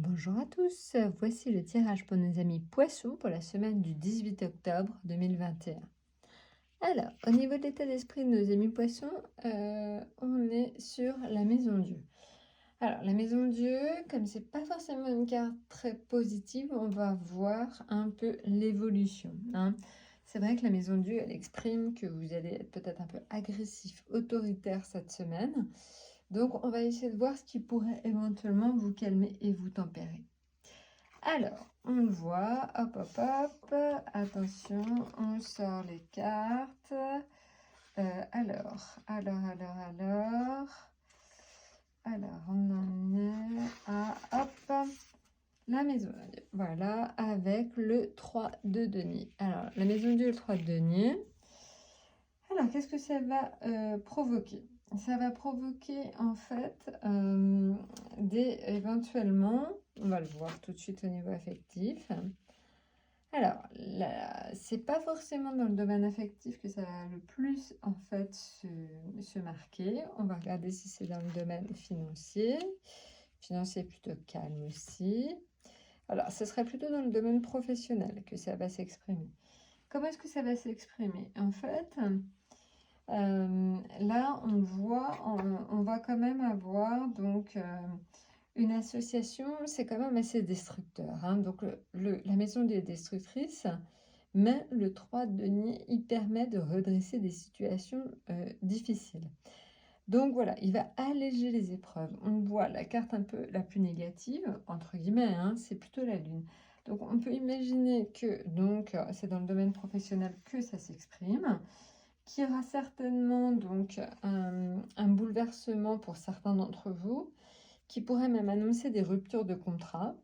Bonjour à tous, voici le tirage pour nos amis poissons pour la semaine du 18 octobre 2021. Alors, au niveau de l'état d'esprit de nos amis poissons, on est sur la maison Dieu. Alors, la maison Dieu, comme c'est pas forcément une carte très positive, on va voir un peu l'évolution, hein. C'est vrai que la maison Dieu, elle exprime que vous allez être peut-être un peu agressif, autoritaire cette semaine. Donc, on va essayer de voir ce qui pourrait éventuellement vous calmer et vous tempérer. Alors, on voit, hop, hop, hop, attention, on sort les cartes. Alors, on en est à, hop, la maison, voilà, avec le 3 de denier. Alors, la maison du 3 de denier. Alors, qu'est-ce que ça va provoquer? Ça va provoquer, en fait, éventuellement, on va le voir tout de suite au niveau affectif. Alors, c'est pas forcément dans le domaine affectif que ça va le plus, en fait, se marquer. On va regarder si c'est dans le domaine financier. Financier plutôt calme aussi. Alors, ce serait plutôt dans le domaine professionnel que ça va s'exprimer. Comment est-ce que ça va s'exprimer? En fait, là, on va quand même avoir donc une association, c'est quand même assez destructeur, hein. Donc, la maison des destructrices, mais le 3 de denier, il permet de redresser des situations difficiles. Donc voilà, il va alléger les épreuves. On voit la carte un peu la plus négative, entre guillemets, hein, c'est plutôt la lune. Donc on peut imaginer que c'est dans le domaine professionnel que ça s'exprime, qu'il y aura certainement donc un bouleversement pour certains d'entre vous, qui pourrait même annoncer des ruptures de contrat.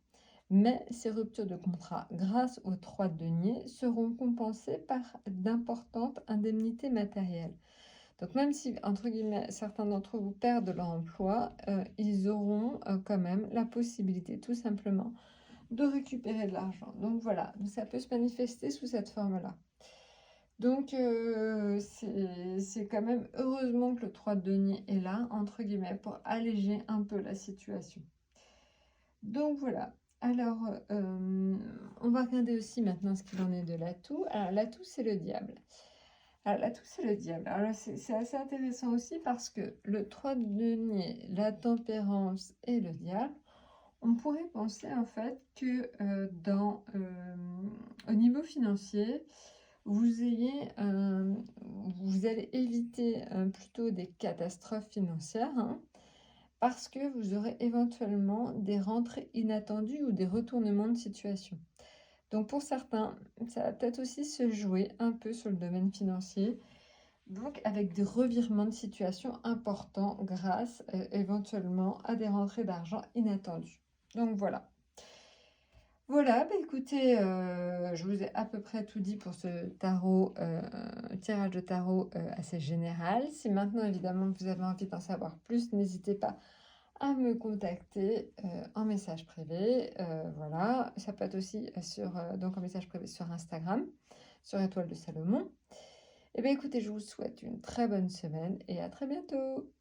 Mais ces ruptures de contrat, grâce aux 3 de denier, seront compensées par d'importantes indemnités matérielles. Donc même si, entre guillemets, certains d'entre vous perdent leur emploi, ils auront quand même la possibilité tout simplement de récupérer de l'argent. Donc voilà, ça peut se manifester sous cette forme-là. Donc c'est quand même heureusement que le 3 de denier est là, entre guillemets, pour alléger un peu la situation. Donc voilà. Alors, on va regarder aussi maintenant ce qu'il en est de l'atout. Alors, l'atout, c'est le diable. Alors, l'atout, c'est le diable. Alors, c'est assez intéressant aussi parce que le 3 de denier, la tempérance et le diable, on pourrait penser en fait que au niveau financier, vous allez éviter plutôt des catastrophes financières, hein, parce que vous aurez éventuellement des rentrées inattendues ou des retournements de situation. Donc pour certains, ça va peut-être aussi se jouer un peu sur le domaine financier, donc avec des revirements de situation importants grâce éventuellement à des rentrées d'argent inattendues. Donc voilà. Voilà, bah écoutez, je vous ai à peu près tout dit pour ce tirage de tarot assez général. Si maintenant évidemment vous avez envie d'en savoir plus, n'hésitez pas à me contacter en message privé. Voilà, ça peut être aussi donc en message privé sur Instagram, sur Étoile de Salomon. Et bien écoutez, je vous souhaite une très bonne semaine et à très bientôt.